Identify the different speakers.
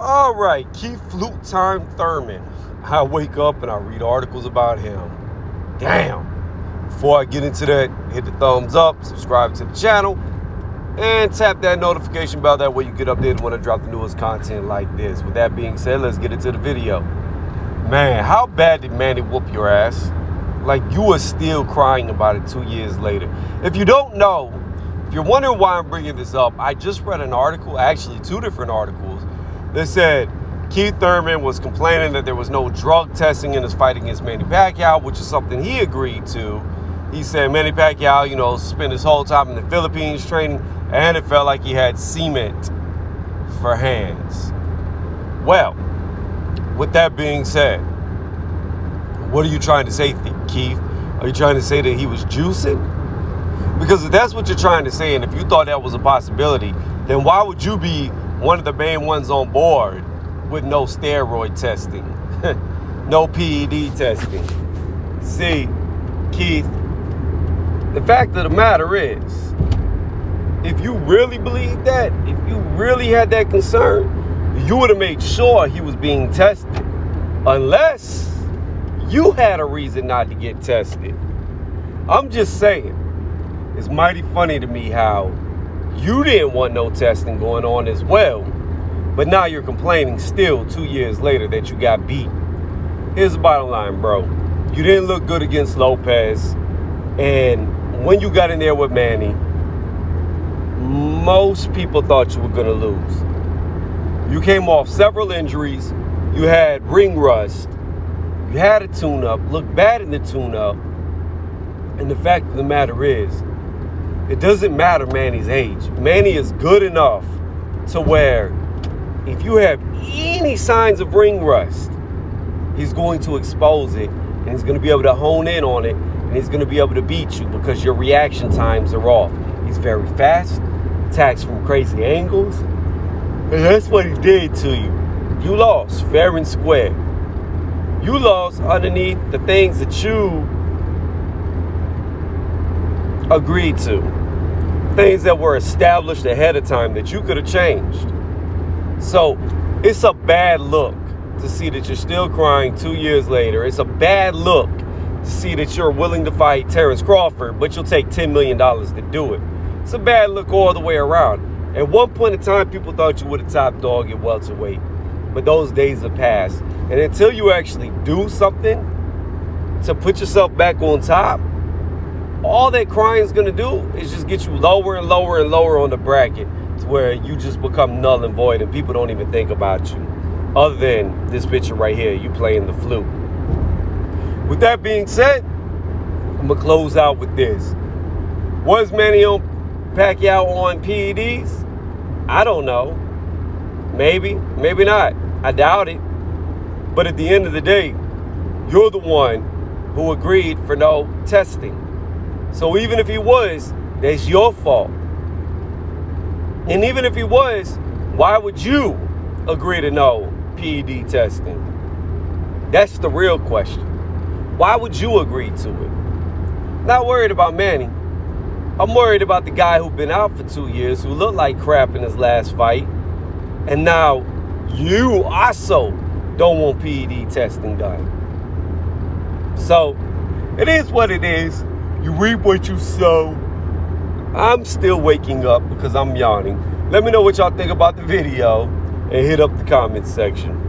Speaker 1: All right, Keith Flute time Thurman. I wake up and I read articles about him. Damn. Before I get into that, hit the thumbs up, subscribe to the channel, and tap that notification bell. That way you get updated when I drop the newest content like this. With that being said, let's get into the video. Man, how bad did Manny whoop your ass? Like, you were still crying about it 2 years later. If you don't know, if you're wondering why I'm bringing this up, I just read an article, actually 2 different articles, that said Keith Thurman was complaining that there was no drug testing in his fight against Manny Pacquiao, which is something he agreed to. He said Manny Pacquiao, spent his whole time in the Philippines training, and it felt like he had cement for hands. Well, with that being said, what are you trying to say, Keith? Are you trying to say that he was juicing? Because if that's what you're trying to say, and if you thought that was a possibility, then why would you be one of the main ones on board with no steroid testing, no PED testing? See, Keith, the fact of the matter is, if you really believed that, if you really had that concern, you would have made sure he was being tested. Unless you had a reason not to get tested. I'm just saying, it's mighty funny to me how you didn't want no testing going on as well, but now you're complaining still 2 years later that you got beat. Here's the bottom line, bro. You didn't look good against Lopez, and when you got in there with Manny, most people thought you were going to lose. You came off several injuries. You had ring rust. You had a tune-up, looked bad in the tune-up, and the fact of the matter is, it doesn't matter Manny's age. Manny is good enough to where if you have any signs of ring rust, he's going to expose it, and he's going to be able to hone in on it, and he's going to be able to beat you because your reaction times are off. He's very fast, attacks from crazy angles, and that's what he did to you. You lost fair and square. You lost underneath the things that you agreed to. Things that were established ahead of time that you could have changed. So it's a bad look to see that you're still crying 2 years later. It's a bad look to see that you're willing to fight Terrence Crawford, but you'll take $10 million to do it. It's a bad look all the way around. At one point in time, people thought you were the top dog at welterweight, but those days have passed. And until you actually do something to put yourself back on top, all that crying is going to do is just get you lower and lower and lower on the bracket to where you just become null and void and people don't even think about you. Other than this picture right here, you playing the flute. With that being said, I'm going to close out with this. Was Manny Pacquiao on PEDs? I don't know. Maybe, maybe not. I doubt it. But at the end of the day, you're the one who agreed for no testing. So even if he was, that's your fault. And even if he was, why would you agree to no PED testing? That's the real question. Why would you agree to it? Not worried about Manny. I'm worried about the guy who's been out for 2 years, who looked like crap in his last fight. And now you also don't want PED testing done. So it is what it is. You reap what you sow. I'm still waking up because I'm yawning. Let me know what y'all think about the video and hit up the comment section.